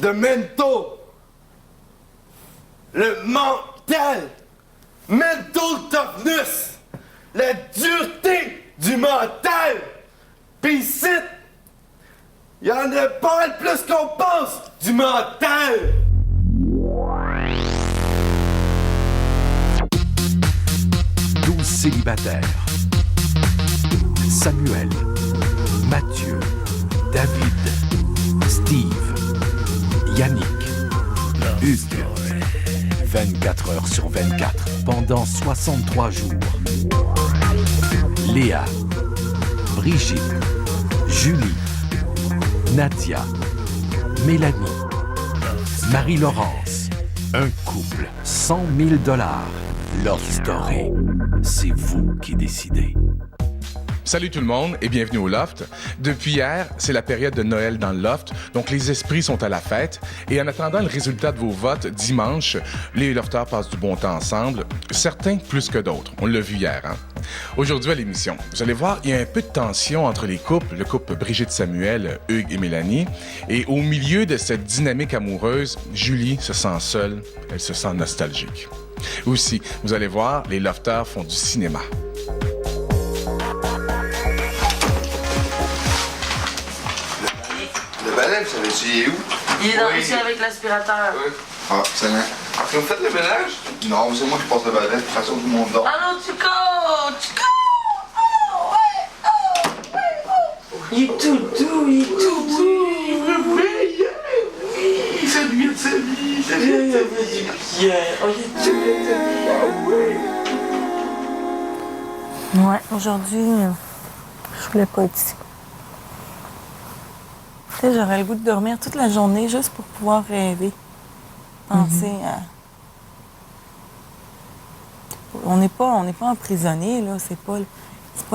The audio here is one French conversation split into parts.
de mental. Le mental. Mental toughness. La dureté du mental. Pis ici, il y en a pas mal plus qu'on pense du mental. 12 célibataires. Samuel, Mathieu, David, Steve, Yannick, Hugues. 24 heures sur 24 pendant 63 jours. Léa, Brigitte, Julie, Nadia, Mélanie, Marie-Laurence. Un couple, 100 000 $. Love Story. C'est vous qui décidez. Salut tout le monde et bienvenue au Loft. Depuis hier, c'est la période de Noël dans le Loft, donc les esprits sont à la fête. Et en attendant le résultat de vos votes dimanche, les Lofters passent du bon temps ensemble, certains plus que d'autres. On l'a vu hier, hein? Aujourd'hui à l'émission, vous allez voir, il y a un peu de tension entre les couples, le couple Brigitte-Samuel, Hugues et Mélanie. Et au milieu de cette dynamique amoureuse, Julie se sent seule, elle se sent nostalgique. Aussi, vous allez voir, les Lofters font du cinéma. Le balai, vous savez-tu, il est où? Il est dans ici avec l'aspirateur. Oui. Ah, c'est bien. Vous faites le ménage? Non, c'est moi qui passe le balai. De toute façon, tout le monde dort. Allô, Chico! Chico! Oh, ouais! Oh, ouais! Oh! Il est tout doux, il est tout doux! Oui, ça lui de sa vie, ça lui de sa vie. Bien, oh, il est tout doux! Ouais, aujourd'hui, je voulais pas être ici. Tu sais, j'aurais le goût de dormir toute la journée juste pour pouvoir rêver. Penser à... On n'est pas emprisonné, là. C'est pas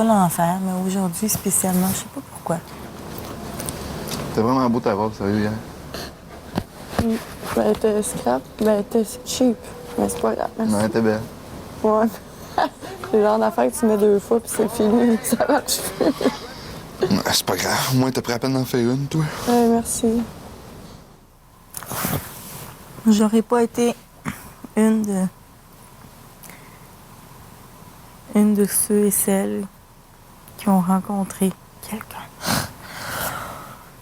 l'enfer, mais aujourd'hui, spécialement, je sais pas pourquoi. C'était vraiment beau ta robe, sérieux, hier. Ben, elle était scrap, ben, elle était cheap. Mais c'est pas grave. Non, elle était belle. Ouais. C'est le genre d'affaire que tu mets 2 fois, puis c'est fini. Ça marche plus. C'est pas grave. Au moins, t'as pris la peine d'en faire une, toi. Ouais, merci. J'aurais pas été une de ceux et celles qui ont rencontré quelqu'un.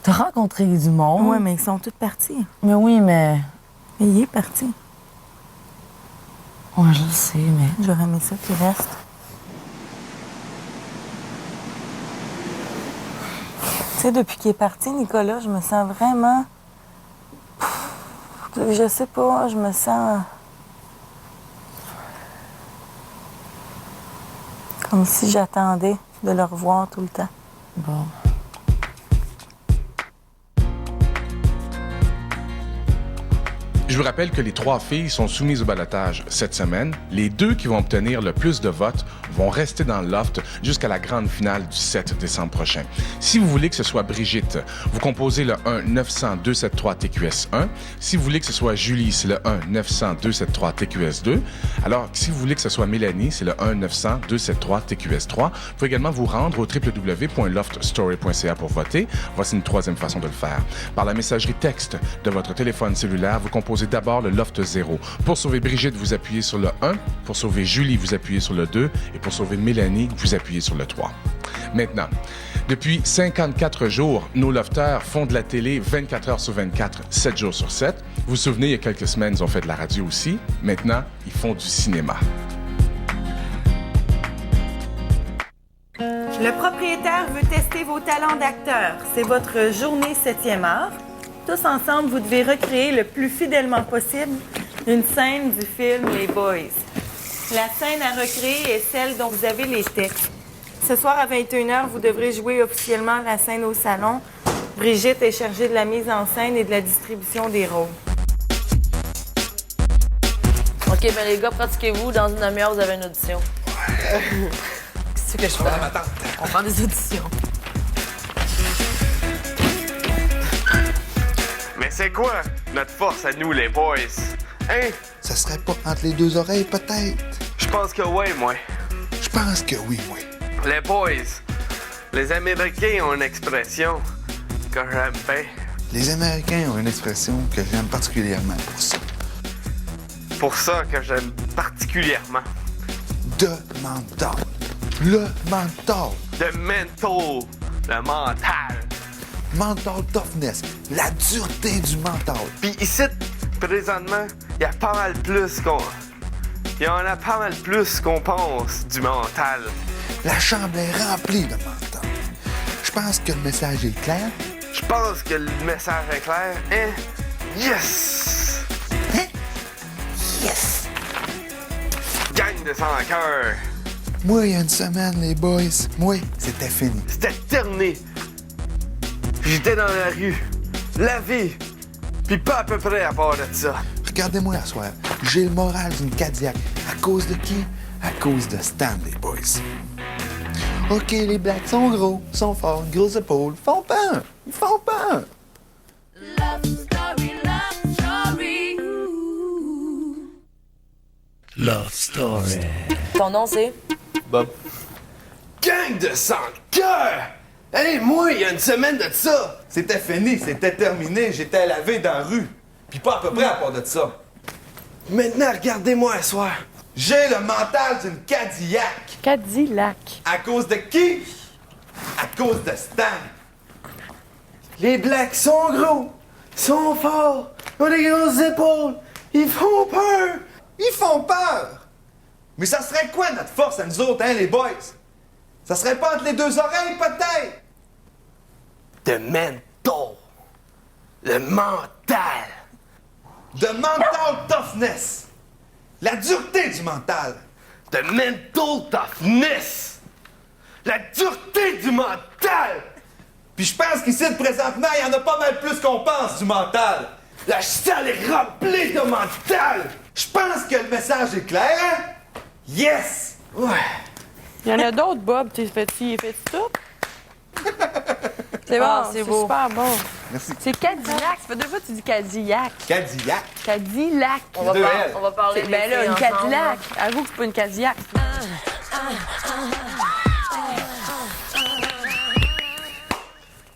T'as rencontré du monde? Ouais, mais ils sont tous partis. Mais oui, mais... Mais il est parti. Ouais, je le sais, mais... J'aurais aimé ça qu'il reste. Tu sais, depuis qu'il est parti, Nicolas, je me sens vraiment... Je sais pas, je me sens... Comme si j'attendais de le revoir tout le temps. Bon... Je vous rappelle que les 3 filles sont soumises au ballotage cette semaine. Les 2 qui vont obtenir le plus de votes vont rester dans le loft jusqu'à la grande finale du 7 décembre prochain. Si vous voulez que ce soit Brigitte, vous composez le 1-900-273-TQS1. Si vous voulez que ce soit Julie, c'est le 1-900-273-TQS2. Alors, si vous voulez que ce soit Mélanie, c'est le 1-900-273-TQS3. Vous pouvez également vous rendre au www.loftstory.ca pour voter. Voici une 3e façon de le faire. Par la messagerie texte de votre téléphone cellulaire, vous composez d'abord le Loft 0. Pour sauver Brigitte, vous appuyez sur le 1. Pour sauver Julie, vous appuyez sur le 2. Et pour sauver Mélanie, vous appuyez sur le 3. Maintenant, depuis 54 jours, nos lofters font de la télé 24 heures sur 24, 7 jours sur 7. Vous vous souvenez, il y a quelques semaines, ils ont fait de la radio aussi. Maintenant, ils font du cinéma. Le propriétaire veut tester vos talents d'acteur. C'est votre journée 7e art. Tous ensemble, vous devez recréer le plus fidèlement possible une scène du film Les Boys. La scène à recréer est celle dont vous avez les textes. Ce soir à 21h, vous devrez jouer officiellement la scène au salon. Brigitte est chargée de la mise en scène et de la distribution des rôles. OK, ben les gars, pratiquez-vous. Dans une demi-heure, vous avez une audition. Qu'est-ce que je fais? On prend des auditions. Mais c'est quoi notre force à nous, les boys? Hein? Ça serait pas entre les 2 oreilles, peut-être? Je pense que ouais, moi. Je pense que oui, moi. Les boys, les Américains ont une expression que j'aime bien. Les Américains ont une expression que j'aime particulièrement pour ça. Pour ça que j'aime particulièrement. De mental. Le mental. The mental. Le mental. Mental toughness. La dureté du mental. Puis ici, présentement, il y a pas mal plus qu'on... Il y en a pas mal plus qu'on pense du mental. La chambre est remplie de mental. Je pense que le message est clair. Je pense que le message est clair, hein? Yes! Hein? Yes! Gang de sang à cœur. Moi, il y a une semaine, les boys, moi, c'était fini. C'était terminé. J'étais dans la rue, lavé, puis pas à peu près à part de ça. Regardez-moi à soir. J'ai le moral d'une Cadillac. À cause de qui? À cause de Stan, les boys. OK, les blacks sont gros, sont forts, grosses épaules, font peur. Ils font peur. Love Story. Ton nom, c'est? Gang de sang cœur! Hey, moi, il y a une semaine de ça! C'était fini, c'était terminé, j'étais lavé dans la rue. Puis pas à peu près à part de ça. Maintenant, regardez-moi un soir. J'ai le mental d'une Cadillac. Cadillac. À cause de qui? À cause de Stan. Les blacks sont gros, sont forts, ont des grosses épaules, ils font peur! Ils font peur! Mais ça serait quoi notre force à nous autres, hein, les boys? Ça serait pas entre les deux oreilles, peut-être? The mental. Le mental. De mental toughness. La dureté du mental. The mental toughness. La dureté du mental. Puis je pense qu'ici, présentement, il y en a pas mal plus qu'on pense du mental. La salle est remplie de mental. Je pense que le message est clair, hein? Yes! Ouais. Il y en a d'autres, Bob. Tu fais-tu tout? C'est bon, Ah, c'est beau. super bon. Merci. C'est Cadillac. Ça fait 2 fois que tu dis Cadillac. Cadillac. Cadillac. Deux L. On va parler des Ben là, filles une ensemble, Cadillac. Avoue que c'est pas une Cadillac.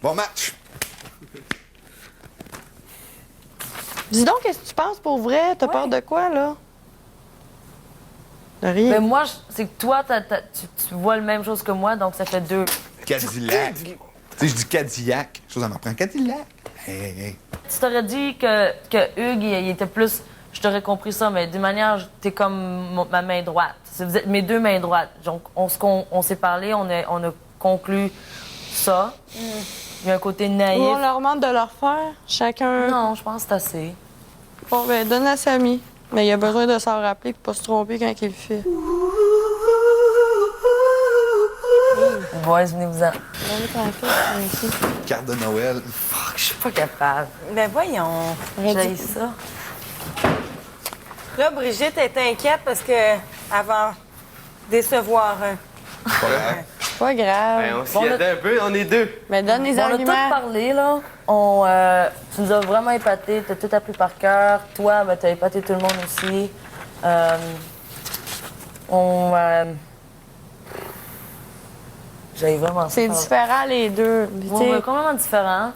Bon match. Dis donc, qu'est-ce que tu penses pour vrai? T'as peur de quoi, là? De rien. Mais moi, c'est que toi, tu vois la même chose que moi, donc ça fait 2. Cadillac. Tu sais, je dis Cadillac. Chose, on en prend Cadillac. Hey. Tu t'aurais dit que Hugues, il était plus... Je t'aurais compris ça, mais d'une manière, t'es comme ma main droite. Vous êtes mes deux mains droites. Donc, on s'est parlé, on a conclu ça. Il y a un côté naïf. Ou on leur demande de leur faire, chacun. Non, je pense que c'est assez. Bon, ben, donne à Samy. Mais il a besoin de s'en rappeler et pas se tromper quand il le fait. Boys, venez-vous-en. Carte de Noël. Fuck, je suis pas capable. Ben voyons. J'ai ça. Là, Brigitte est inquiète parce que elle va décevoir. Pas grave. Ben, on s'y aide un peu, on est deux. Mais donne les On a tout arguments. parlé, là. Tu nous as vraiment épaté, t'as tout appris par cœur. Toi, ben, t'as épaté tout le monde aussi. J'avais vraiment C'est ça. différent, les deux. Puis, tu sais, Ouais, complètement différent.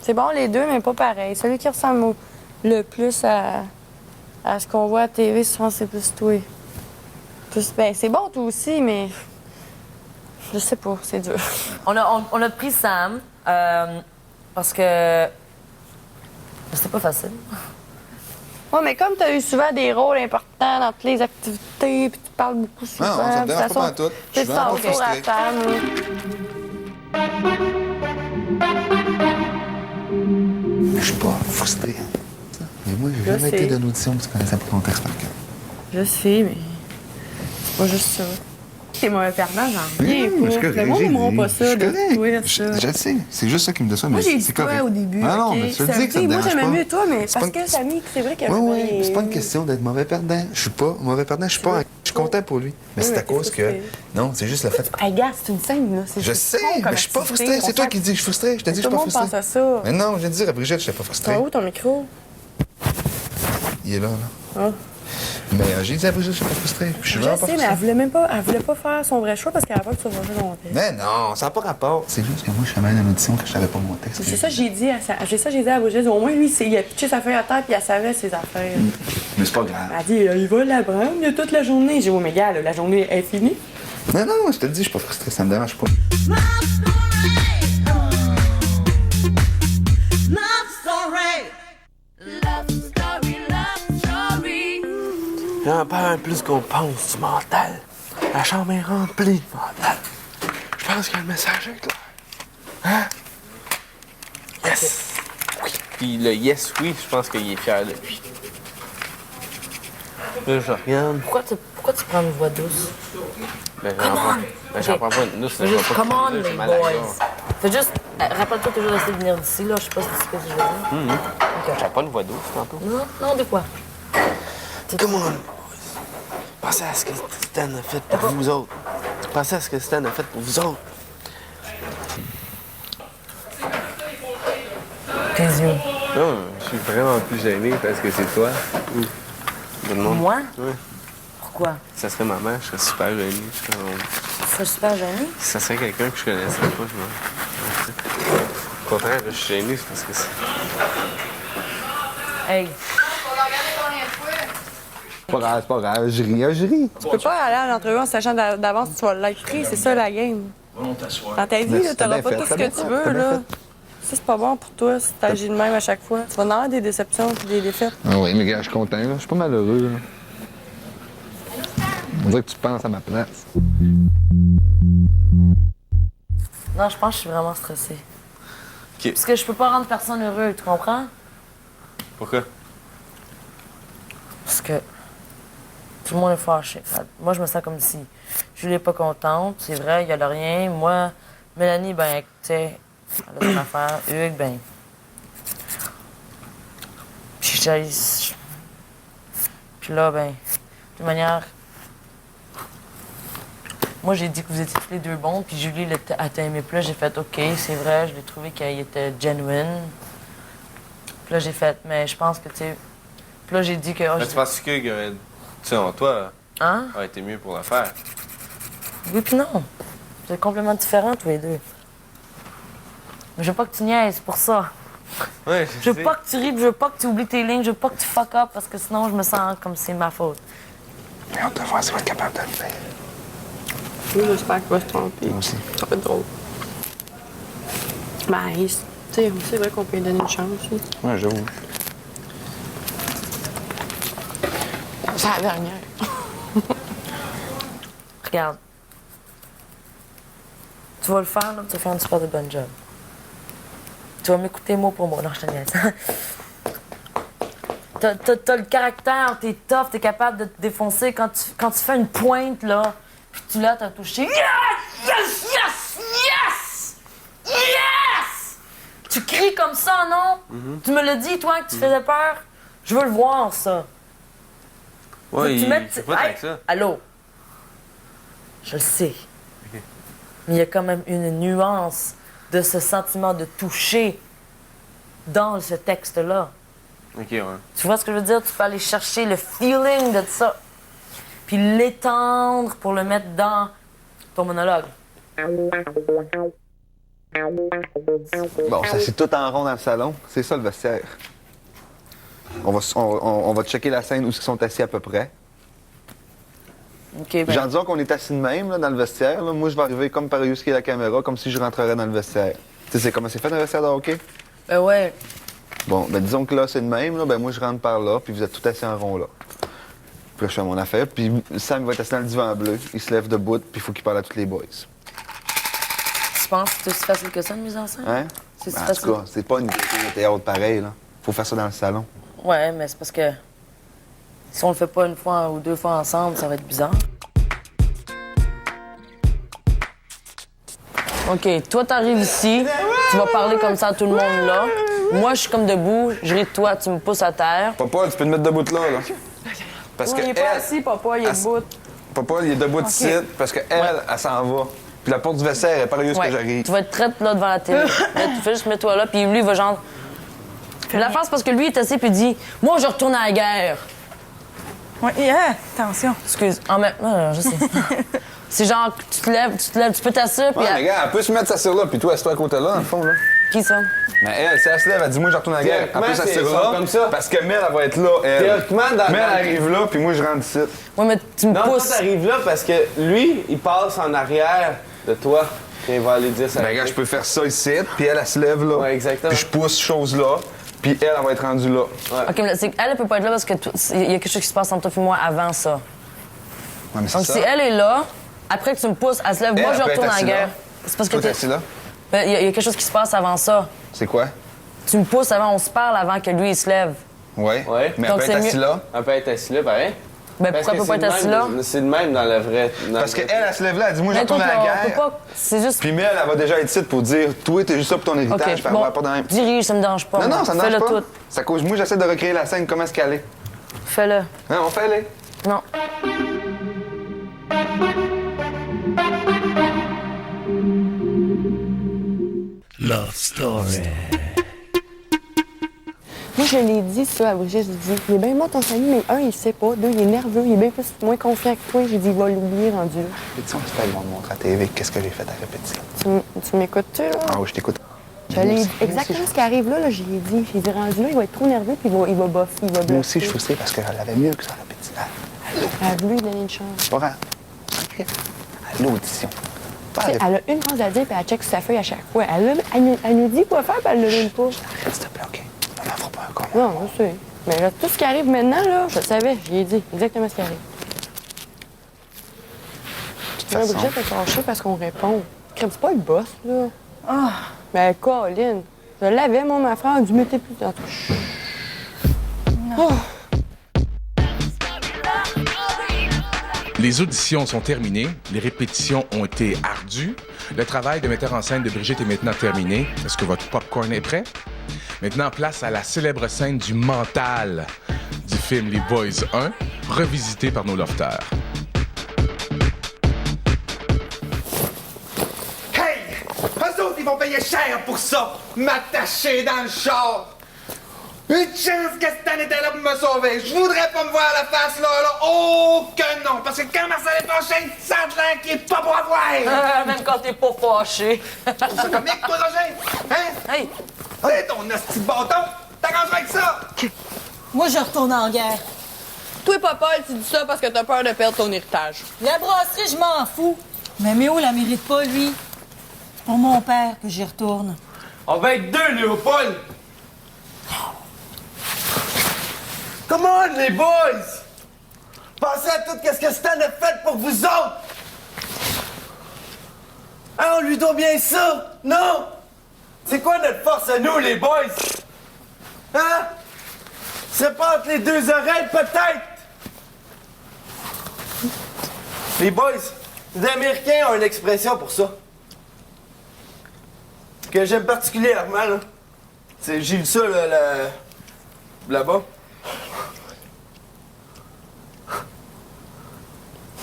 c'est bon, les deux, mais pas pareil. Celui qui ressemble le plus à ce qu'on voit à TV, souvent, c'est plus toi. Ben, c'est bon, toi aussi, mais... Je sais pas, c'est dur. On a pris Sam parce que c'était pas facile. Ouais, mais comme tu as eu souvent des rôles importants dans toutes les activités, puis tu parles beaucoup souvent. Non, ça me de toute dérange pas façon, pantoute. Je c'est suis ça, vraiment autour pas à frustré. table. Je suis pas frustré. Mais moi, j'ai jamais sais. été d'une audition où tu connaissais pas ton texte par cœur. Je sais, mais c'est pas juste ça. T'es mauvais perdant, j'en reviens pas. Le monde n'aimera pas ça, de toi, ça. Je le sais, c'est juste ça qui me déçoit, Moi, mais j'ai dit c'est toi correct. au début, Ah non, OK? mais je te le dis que ça me Moi, dérange j'aimais pas. mieux toi, mais C'est parce pas une- que Samy, c'est vrai qu'elle Oui, fait oui, rien. c'est pas une question d'être mauvais perdant. Je suis pas mauvais perdant, je suis pas. Je suis content pour lui. Mais Oui, c'est mais à cause t'es que. frustré. Non, c'est juste le fait. Hey, gars, c'est une scène, là. C'est Je juste sais, con comme mais je suis pas activité. frustré. C'est On toi sent- qui dis que je suis frustré. Je t'ai dit que je Tout suis le pas monde pense frustré. à ça. Mais non, je viens de dire à Brigitte que je suis pas frustré. T'as où ton micro? Il est là, là. Ah. Mais j'ai dit à Brigitte, je suis pas frustré. Je suis Je vraiment pas sais, mais frustré. elle voulait pas faire son vrai choix parce qu'elle avait peur que tu vas manger ton texte. Mais non, ça n'a pas rapport. C'est juste que moi, je suis allé dans l'audition que je savais pas mon texte. C'est ça, j'ai dit à Brigitte. Au moins, lui, il a pitché sa feuille à terre puis elle savait ses affaires. Mais c'est pas grave. Elle a dit, il va la prendre, il y a toute la journée. J'ai dit, oh, mais gars, là, la journée est finie. Non, non, je te le dis, je suis pas frustré, ça me dérange pas. Il y en a pas mal plus qu'on pense du mental. La chambre est remplie de mental. Je pense que le message est clair. Hein? Yes! Oui. Puis le yes, oui, je pense qu'il est fier de lui. Là, je regarde. Pourquoi tu prends une voix douce? Ben, j'en prends pas une douce. Fais juste, come on, les boys. Fais juste, rappelle-toi toujours d'essayer de venir d'ici, là. Je sais pas si tu sais ce que je veux dire. J'ai pas une voix douce tantôt. Non, de quoi? Come on, boys. Pensez à ce que Stan a fait pour vous autres. Pensez à ce que Stan a fait pour vous autres. Tes yeux. Non, je suis vraiment plus gêné parce que c'est toi. Donne-moi. Moi? Oui. Pourquoi? Ça serait ma mère, je serais super gêné. Tu serais super gêné? Si ça serait quelqu'un que je connaissais pas, je me. Au contraire, je suis gêné, c'est parce que c'est. Hey, C'est pas grave, je ris. Tu peux pas aller à l'entrevue en sachant d'avance que tu vas l'écrire, c'est ça la game. Dans ta vie, Mais là, t'as t'auras bien pas fait, tout ce t'as bien que tu fait, veux, t'as bien là. Ça, c'est pas bon pour toi si t'agis de même à chaque fois. Tu vas en avoir des déceptions et des défaites. Ah oui, mais gars, je suis content, là. Je suis pas malheureux, là. On dirait que tu penses à ma place. non, je pense que je suis vraiment stressée. OK. Parce que je peux pas rendre personne heureux, tu comprends? Pourquoi? Parce que tout le monde est fâché. Moi, je me sens comme si Julie est pas contente. C'est vrai, il y a le rien. Moi, Mélanie, ben, tu sais, elle a son affaire. Hugues, ben. Puis là, ben, de toute manière, moi, j'ai dit que vous étiez tous les deux bons, puis Julie, elle t'a aimé plus. J'ai fait, OK, c'est vrai, je l'ai trouvé qu'il était genuine. Puis là, j'ai fait, mais je pense que, tu sais. Puis là, j'ai dit que. Tu penses que Hugues aurait, selon toi, Hein? aurait été mieux pour le faire? Oui, puis non. Vous êtes complètement différents, tous les deux. Mais je veux pas que tu niaises pour ça. Ouais, Je veux pas que tu ris, puis je veux pas que tu oublies tes lignes, je veux pas que tu fuck up, parce que sinon, je me sens comme si c'est ma faute. Mais on va voir si on va être capable de le faire. Oui, j'espère qu'il va se tromper. Moi aussi. Ça va être drôle. Ben, tu sais, c'est vrai qu'on peut lui donner une chance. Oui. Ouais, j'avoue. C'est la dernière. Regarde. Tu vas le faire, là, tu vas faire un super de bon job. Tu vas m'écouter mot pour mot. Non, je te niaise. T'as le caractère, t'es tough, t'es capable de te défoncer. Quand tu fais une pointe, là, puis tu l'as, t'as touché. Yes! Yes! Yes! Yes! Yes! Tu cries comme ça, non? Tu me l'as dit, toi, que tu faisais peur? Je veux le voir, ça. Ouais, Tu mets- c'est pas Hey, avec ça. Allô? Je le sais. Mais il y a quand même une nuance de ce sentiment de toucher dans ce texte-là. OK, ouais. Tu vois ce que je veux dire? Tu peux aller chercher le feeling de ça, puis l'étendre pour le mettre dans ton monologue. Bon, ça c'est tout en rond dans le salon. C'est ça le vestiaire. On va checker la scène où ils sont assis à peu près. OK, ben, J'en disons qu'on est assis de même là, dans le vestiaire. Là. Moi, je vais arriver comme par où est la caméra, comme si je rentrerais dans le vestiaire. Tu sais, c'est comment c'est fait dans le vestiaire de hockey? ben ouais. Bon, ben disons que là, c'est de même. Là, ben moi, je rentre par là, puis vous êtes tout assis en rond là. Puis là, je fais mon affaire. Puis Sam va être assis dans le divan bleu. Il se lève debout, puis il faut qu'il parle à tous les boys. Tu penses que c'est aussi facile que ça, une mise en scène? Hein? C'est si Ben, en facile. tout cas, c'est pas une question de théâtre pareil, là. Faut faire ça dans le salon. Ouais, mais c'est parce que si on le fait pas une fois ou deux fois ensemble, ça va être bizarre. OK, toi, t'arrives ici, tu vas parler comme ça à tout le monde là. Moi, je suis comme debout, je ris de toi, tu me pousses à terre. Papa, tu peux te mettre debout là, là. Parce Oui, il est pas assis, papa, il est debout. Papa, il est debout ici, parce qu'elle, elle s'en va. Puis la porte du vestiaire est par où Ouais. que j'arrive. Tu vas être traite là devant la télé. Là, tu fais juste mets-toi là, puis lui, il va genre. La face parce que lui, il est assis, puis il dit moi, je retourne à la guerre. Oui, attention. Excuse. En même temps, je sais. C'est genre, tu te lèves, tu peux t'asseoir, puis... Ouais, mais gars, elle peut se mettre sa cire là, puis toi, assieds-toi à côté là, dans le fond, là. Qui ça? Mais elle, si elle se lève, elle dit, moi, je retourne à la guerre. Elle Théoriquement, peut s'asseoir c'est là. comme ça. Parce que Mel, elle va être là, elle. Théoriquement, dans... Mel arrive là, puis moi, je rentre ici. Ouais, mais tu me Non, pousses. toi, t'arrives là parce que lui, il passe en arrière de toi quand il va aller dire ça. Ben, gars, je peux faire ça ici, puis elle se lève là. Ouais, exactement. Puis je pousse chose là, puis elle va être rendue là. OK, mais elle peut pas être là parce que il y a quelque chose qui se passe entre toi et moi avant ça. Ouais, mais c'est Donc, ça. si elle est là, après que tu me pousses, elle se lève. Moi, Elle je peut être retourne à la assise guerre. là. C'est parce que Toi, t'es t'es- assis là? Ben, il y a quelque chose qui se passe avant ça. C'est quoi? Tu me pousses avant, on se parle avant que lui, il se lève. Ouais. Ouais. Mais Donc, elle peut être c'est assise mieux. là. Elle peut être assis là, pareil. Ben, Parce pourquoi que elle peut pas c'est être le assis même- là? C'est le même dans le vrai. Parce qu'elle, elle se lève là, elle dit, moi, je Mais toi, retourne à la on peut guerre. pas. C'est juste. Puis Mel, elle va déjà être ici pour dire, toi, t'es juste ça pour ton héritage, OK, puis elle bon, va pas dans même. dirige, ça me dérange pas. Non, moi. non, ça me dérange Fais-le pas. tout. C'est à cause, moi, j'essaie de recréer la scène, comment est-ce qu'elle est. Fais-le. Hein, on fait les. Non. Love Story. Moi, je l'ai dit, ça, à Brigitte. J'ai dit, il est bien bon ton famille, mais un, il sait pas. Deux, il est nerveux. Il est bien plus, moins confiant que toi. J'ai dit, il va l'oublier rendu là. Répétition, c'est pas, ils vont me montrer à TV qu'est-ce que j'ai fait à répétition. Tu m'écoutes-tu, là? Ah oui, je t'écoute. Je l'ai dit. Exactement ce qui arrive là, j'ai dit. J'ai dit, rendu là, il va être trop nerveux, puis il va boffer, il va bluffer. Moi aussi, je souciais parce qu'elle avait mieux que ça à répétition. Elle a voulu lui donner une chance. Pas grave. À l'audition. Pas à Tu sais, elle a une phrase à dire, puis elle check sa feuille à chaque fois. Elle nous dit quoi faire, puis elle le donne pas. Arrête, s'il te plaît, OK? On n'en fera pas encore. Non, je sais. Mais là, tout ce qui arrive maintenant, là, je le savais. J'y ai dit exactement ce qui arrive. Là, façon- Brigitte est fâchée parce qu'on répond. Crème, c'est pas le boss, là. Ah! Mais Colin, je l'avais, moi, ma frère, a dû mettre plus dans tout. Les auditions sont terminées, les répétitions ont été ardues. Le travail de metteur en scène de Brigitte est maintenant terminé. Est-ce que votre popcorn est prêt? Maintenant, place à la célèbre scène du mental du film Les Boys 1, revisité par nos lofters. Hey! Eux autres, ils vont payer cher pour ça! M'attacher dans le char! Une chance que Stan était là pour me sauver! Je voudrais pas me voir la face là! Oh que non! Parce que quand Marcel est fâché, ça a l'air qu'il est pas pour avoir! Même quand t'es pas fâché. C'est ça comique, toi, Roger? Hein? Hey! C'est ton hostie de bâton! T'arrangeras avec ça! Moi, je retourne en guerre. Toi, papa, tu dis ça parce que t'as peur de perdre ton héritage. La brasserie, je m'en fous. Mais Méo la mérite pas, lui. C'est pour mon père que j'y retourne. On va être deux, Léopold! Come on, les boys! Pensez à tout ce que Stan a fait pour vous autres! Ah, on lui doit bien ça! Non! C'est quoi notre force à nous, les boys? Hein? C'est pas entre les deux oreilles, peut-être? Les boys, les Américains ont une expression pour ça. Que j'aime particulièrement, là. J'ai lu ça, là-bas.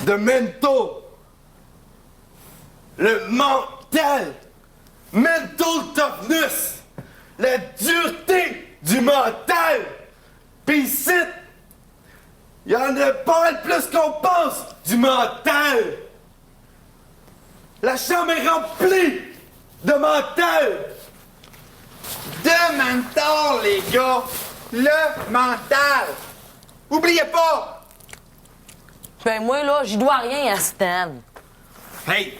The mental. Le mental. Mental toughness. La dureté du mental. Pis ici, il y en a pas mal plus qu'on pense du mental. La chambre est remplie de mental. De mental, les gars. Le mental. Oubliez pas. Ben, moi, là, j'y dois rien à Stan. Hey,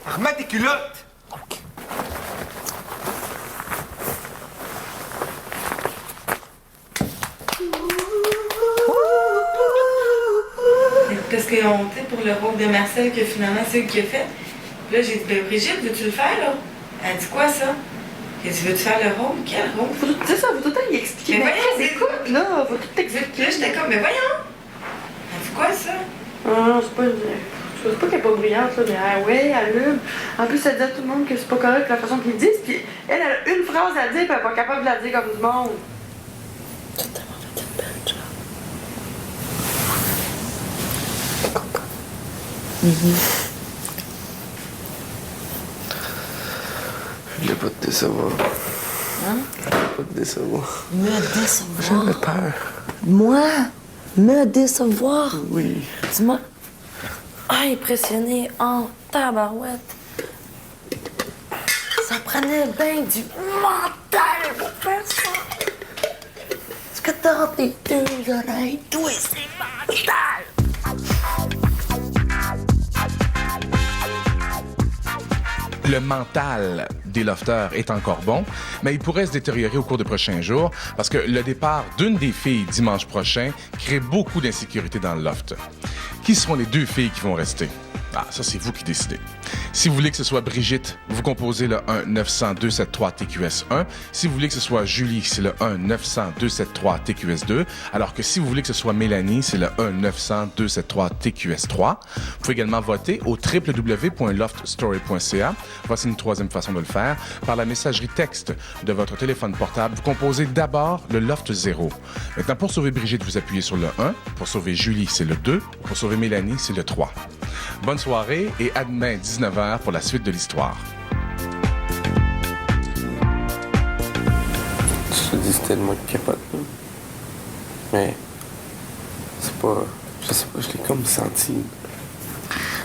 remets tes culottes. Parce que, tu sais, pour le rôle de Marcel, que finalement, c'est lui qui a fait. Là, j'ai dit, ben, Brigitte, veux-tu le faire, là? Elle dit quoi, ça? J'ai dit, veux-tu faire le rôle? Quel rôle? C'est ça, faut tout le temps y expliquer. Mais voyons, écoute, là, faut tout Puis là, j'étais comme, mais voyons! Elle dit quoi, ça? Non, c'est pas... Je sais pas qu'elle est pas brillante, là, mais ouais, elle allume. En plus, elle dit à tout le monde que c'est pas correct la façon qu'ils disent, puis elle a une phrase à dire, puis elle est pas capable de la dire comme du monde. T'as tellement fait une belle job. Je voulais pas te décevoir. Hein? Je voulais pas te décevoir. Me décevoir. J'avais peur. Moi? Me décevoir? Oui. Tu m'as impressionné en tabarouette. Ça prenait bien du mental pour faire ça. Ce que t'as entre tes deux oreilles, toi, c'est mental. Le mental des lofters est encore bon, mais il pourrait se détériorer au cours des prochains jours parce que le départ d'une des filles dimanche prochain crée beaucoup d'insécurité dans le loft. Qui seront les 2 filles qui vont rester? Ah, ça, c'est vous qui décidez. Si vous voulez que ce soit Brigitte, vous composez le 1-900-273-TQS1. Si vous voulez que ce soit Julie, c'est le 1-900-273-TQS2. Alors que si vous voulez que ce soit Mélanie, c'est le 1-900-273-TQS3. Vous pouvez également voter au www.loftstory.ca. Voici une 3e façon de le faire. Par la messagerie texte de votre téléphone portable, vous composez d'abord le Loft 0. Maintenant, pour sauver Brigitte, vous appuyez sur le 1. Pour sauver Julie, c'est le 2. Pour sauver Mélanie, c'est le 3. Bonne soirée et à demain 19h pour la suite de l'histoire. Je te dis, c'était le moi qui capote. Mais c'est pas... Je sais pas, je l'ai comme senti.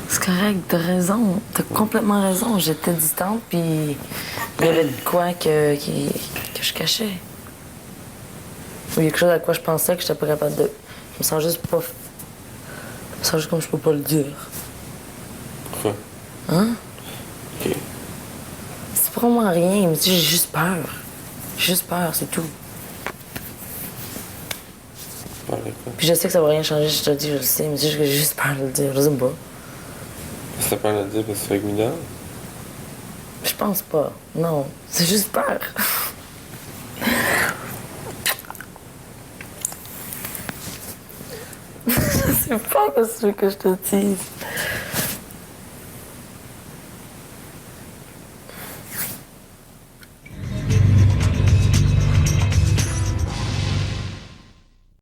C'est correct, t'as raison. T'as complètement raison. J'étais distante, puis il y avait de quoi que je cachais. Il y a quelque chose à quoi je pensais que j'étais pas capable de... Je me sens juste pas... Je me sens juste comme je peux pas le dire. Pourquoi? Hein? OK. C'est pas vraiment rien, mais j'ai juste peur. J'ai juste peur, c'est tout. Peur de quoi? Puis je sais que ça va rien changer, je te le dis, je le sais, mais c'est juste que j'ai juste peur de le dire, je sais pas. T'as peur de le dire parce que c'est avec Miguel? Je pense pas, non. C'est juste peur. C'est pas possible que je te dise.